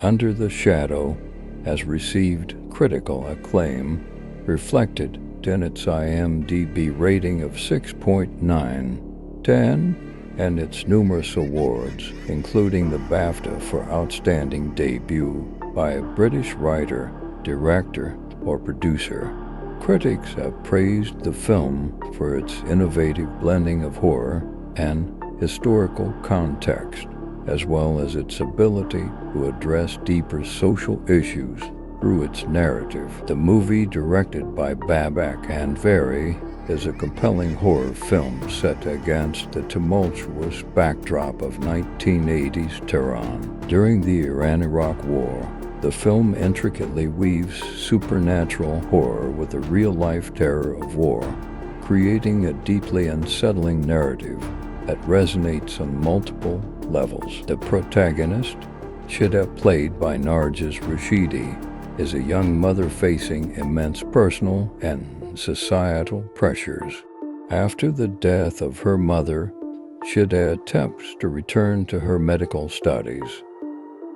Under the Shadow has received critical acclaim, reflected in its IMDb rating of 6.9/10 and its numerous awards, including the BAFTA for Outstanding Debut by a British writer, director, or producer. Critics have praised the film for its innovative blending of horror and historical context, as well as its ability to address deeper social issues through its narrative. The movie, directed by Babak Anvari, is a compelling horror film set against the tumultuous backdrop of 1980s Tehran. During the Iran-Iraq War, the film intricately weaves supernatural horror with the real-life terror of war, creating a deeply unsettling narrative that resonates on multiple levels. The protagonist, Shideh, played by Narges Rashidi, is a young mother facing immense personal and societal pressures. After the death of her mother, Shideh attempts to return to her medical studies,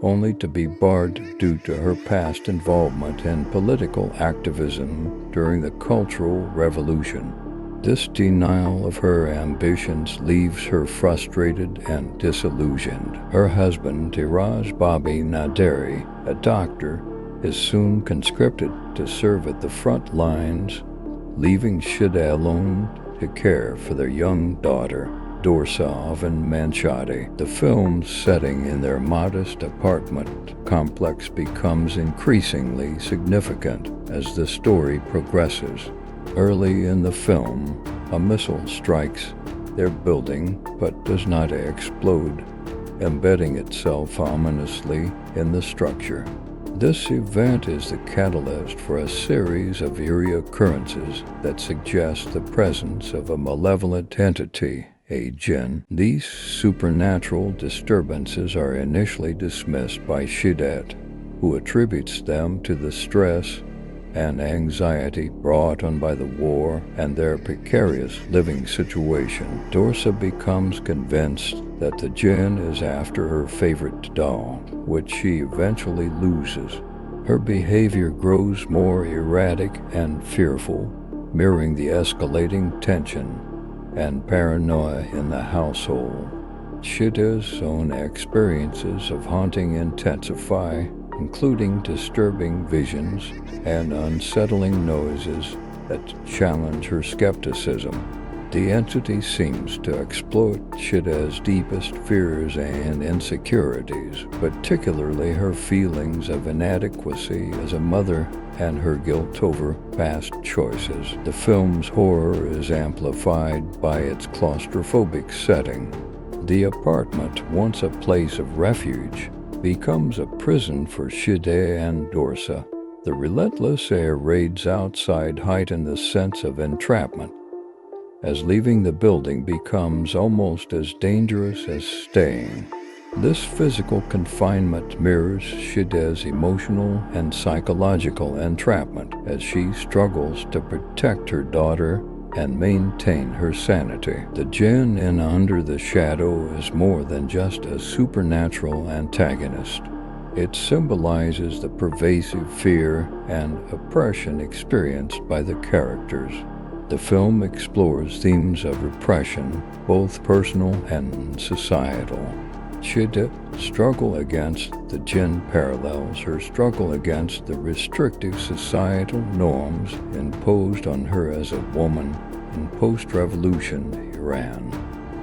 only to be barred due to her past involvement in political activism during the Cultural Revolution. This denial of her ambitions leaves her frustrated and disillusioned. Her husband, Babak Anvari, a doctor, is soon conscripted to serve at the front lines, leaving Shideh alone to care for their young daughter, Dorsa and Manshadi. The film's setting in their modest apartment complex becomes increasingly significant as the story progresses. Early in the film, a missile strikes their building but does not explode, embedding itself ominously in the structure. This event is the catalyst for a series of eerie occurrences that suggest the presence of a malevolent entity, a Djinn. These supernatural disturbances are initially dismissed by Shideh, who attributes them to the stress and anxiety brought on by the war and their precarious living situation. Dorsa becomes convinced that the Djinn is after her favorite doll, which she eventually loses. Her behavior grows more erratic and fearful, mirroring the escalating tension and paranoia in the household. Shideh's own experiences of haunting intensify, including disturbing visions and unsettling noises that challenge her skepticism. The entity seems to exploit Shideh's deepest fears and insecurities, particularly her feelings of inadequacy as a mother and her guilt over past choices. The film's horror is amplified by its claustrophobic setting. The apartment, once a place of refuge, becomes a prison for Shideh and Dorsa. The relentless air raids outside heighten the sense of entrapment, as leaving the building becomes almost as dangerous as staying. This physical confinement mirrors Shideh's emotional and psychological entrapment as she struggles to protect her daughter and maintain her sanity. The Djinn in Under the Shadow is more than just a supernatural antagonist. It symbolizes the pervasive fear and oppression experienced by the characters. The film explores themes of repression, both personal and societal. Shideh's struggle against the Djinn parallels her struggle against the restrictive societal norms imposed on her as a woman in post-revolution Iran.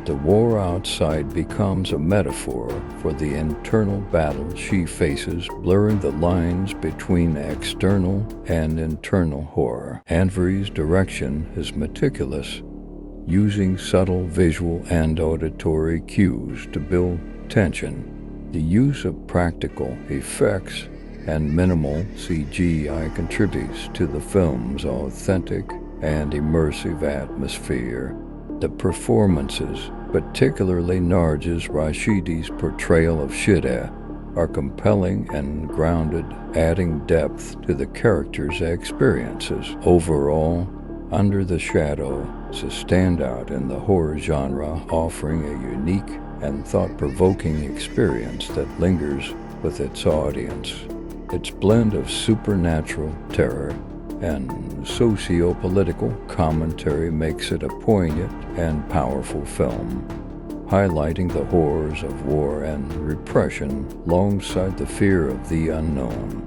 The war outside becomes a metaphor for the internal battle she faces, blurring the lines between external and internal horror. Anvari's direction is meticulous, using subtle visual and auditory cues to build tension. The use of practical effects and minimal CGI contributes to the film's authentic and immersive atmosphere. The performances, particularly Narges Rashidi's portrayal of Shideh, are compelling and grounded, adding depth to the characters' experiences. Overall, Under the Shadow is a standout in the horror genre, offering a unique and thought-provoking experience that lingers with its audience. Its blend of supernatural terror and socio-political commentary makes it a poignant and powerful film, highlighting the horrors of war and repression alongside the fear of the unknown.